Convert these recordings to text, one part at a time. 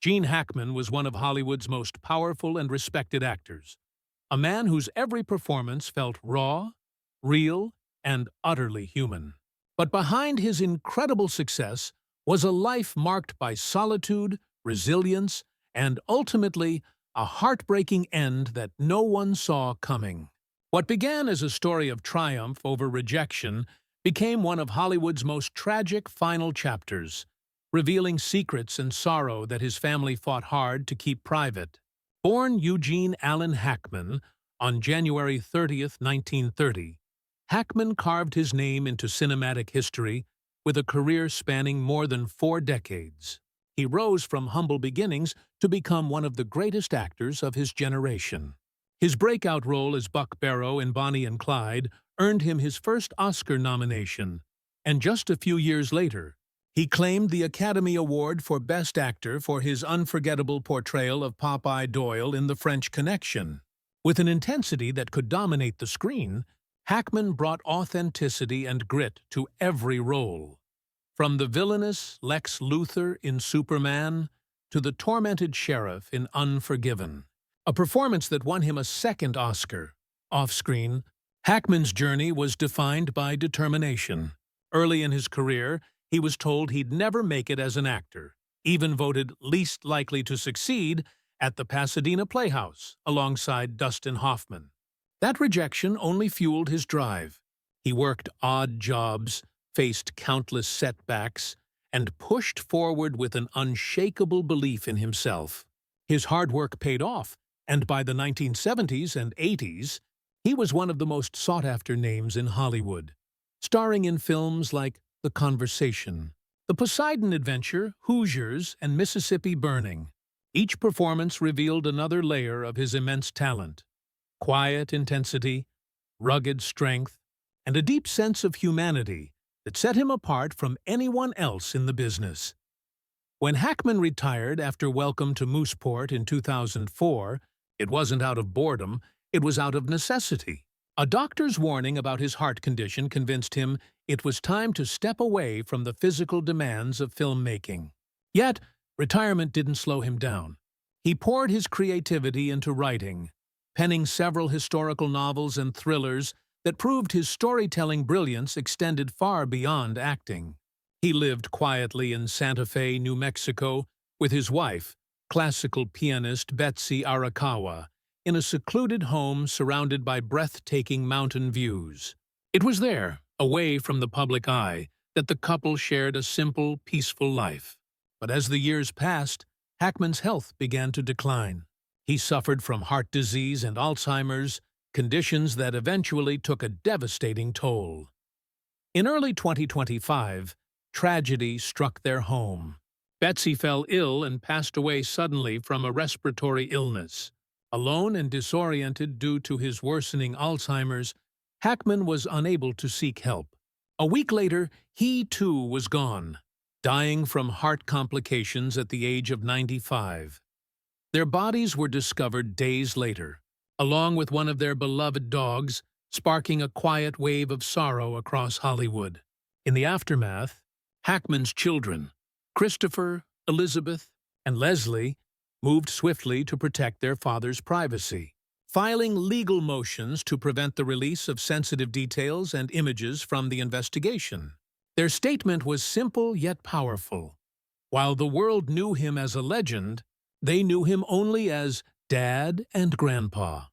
Gene Hackman was one of Hollywood's most powerful and respected actors, a man whose every performance felt raw, real, and utterly human. But behind his incredible success was a life marked by solitude, resilience, and ultimately a heartbreaking end that no one saw coming. What began as a story of triumph over rejection became one of Hollywood's most tragic final chapters, revealing secrets and sorrow that his family fought hard to keep private. Born Eugene Allen Hackman on January 30, 1930, Hackman carved his name into cinematic history with a career spanning more than 4 decades. He rose from humble beginnings to become one of the greatest actors of his generation. His breakout role as Buck Barrow in Bonnie and Clyde earned him his first Oscar nomination, and just a few years later, he claimed the Academy Award for Best Actor for his unforgettable portrayal of Popeye Doyle in The French Connection. With an intensity that could dominate the screen, Hackman brought authenticity and grit to every role. From the villainous Lex Luthor in Superman to the tormented sheriff in Unforgiven, a performance that won him a second Oscar. Off-screen, Hackman's journey was defined by determination. Early in his career, he was told he'd never make it as an actor, even voted least likely to succeed at the Pasadena Playhouse alongside Dustin Hoffman. That rejection only fueled his drive. He worked odd jobs, faced countless setbacks, and pushed forward with an unshakable belief in himself. His hard work paid off, and by the 1970s and 80s, he was one of the most sought-after names in Hollywood, starring in films like The Conversation, The Poseidon Adventure, Hoosiers, and Mississippi Burning. Each performance revealed another layer of his immense talent: quiet intensity, rugged strength, and a deep sense of humanity that set him apart from anyone else in the business. When Hackman retired after Welcome to Mooseport in 2004, it wasn't out of boredom, it was out of necessity. A doctor's warning about his heart condition convinced him it was time to step away from the physical demands of filmmaking. Yet, retirement didn't slow him down. He poured his creativity into writing, penning several historical novels and thrillers that proved his storytelling brilliance extended far beyond acting. He lived quietly in Santa Fe, New Mexico, with his wife, classical pianist Betsy Arakawa, in a secluded home surrounded by breathtaking mountain views. It was there, away from the public eye, that the couple shared a simple, peaceful life. But as the years passed, Hackman's health began to decline. He suffered from heart disease and Alzheimer's, conditions that eventually took a devastating toll. In early 2025, tragedy struck their home. Betsy fell ill and passed away suddenly from a respiratory illness. Alone and disoriented due to his worsening Alzheimer's, Hackman was unable to seek help. A week later, he too was gone, dying from heart complications at the age of 95. Their bodies were discovered days later, along with one of their beloved dogs, sparking a quiet wave of sorrow across Hollywood. In the aftermath, Hackman's children, Christopher, Elizabeth, and Leslie, moved swiftly to protect their father's privacy, filing legal motions to prevent the release of sensitive details and images from the investigation. Their statement was simple yet powerful. While the world knew him as a legend, they knew him only as Dad and Grandpa.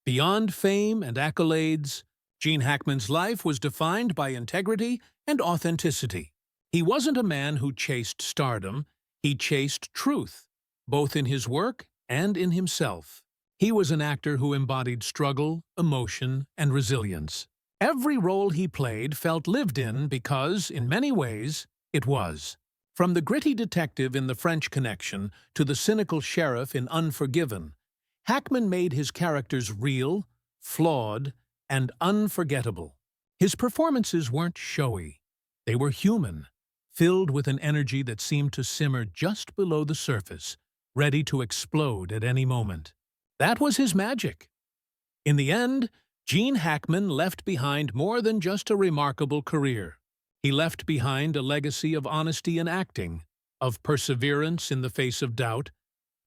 Beyond fame and accolades, Gene Hackman's life was defined by integrity and authenticity. He wasn't a man who chased stardom, he chased truth, both in his work and in himself. He was an actor who embodied struggle, emotion, and resilience. Every role he played felt lived in because, in many ways, it was. From the gritty detective in The French Connection to the cynical sheriff in Unforgiven, Hackman made his characters real, flawed, and unforgettable. His performances weren't showy. They were human, filled with an energy that seemed to simmer just below the surface, ready to explode at any moment. That was his magic. In the end, Gene Hackman left behind more than just a remarkable career. He left behind a legacy of honesty in acting, of perseverance in the face of doubt,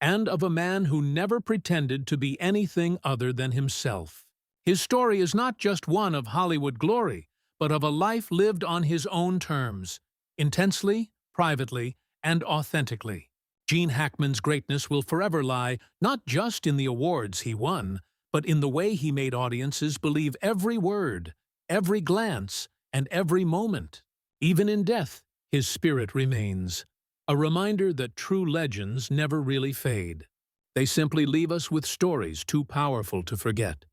and of a man who never pretended to be anything other than himself. His story is not just one of Hollywood glory, but of a life lived on his own terms, intensely, privately, and authentically. Gene Hackman's greatness will forever lie not just in the awards he won, but in the way he made audiences believe every word, every glance, and every moment. Even in death, his spirit remains, a reminder that true legends never really fade. They simply leave us with stories too powerful to forget.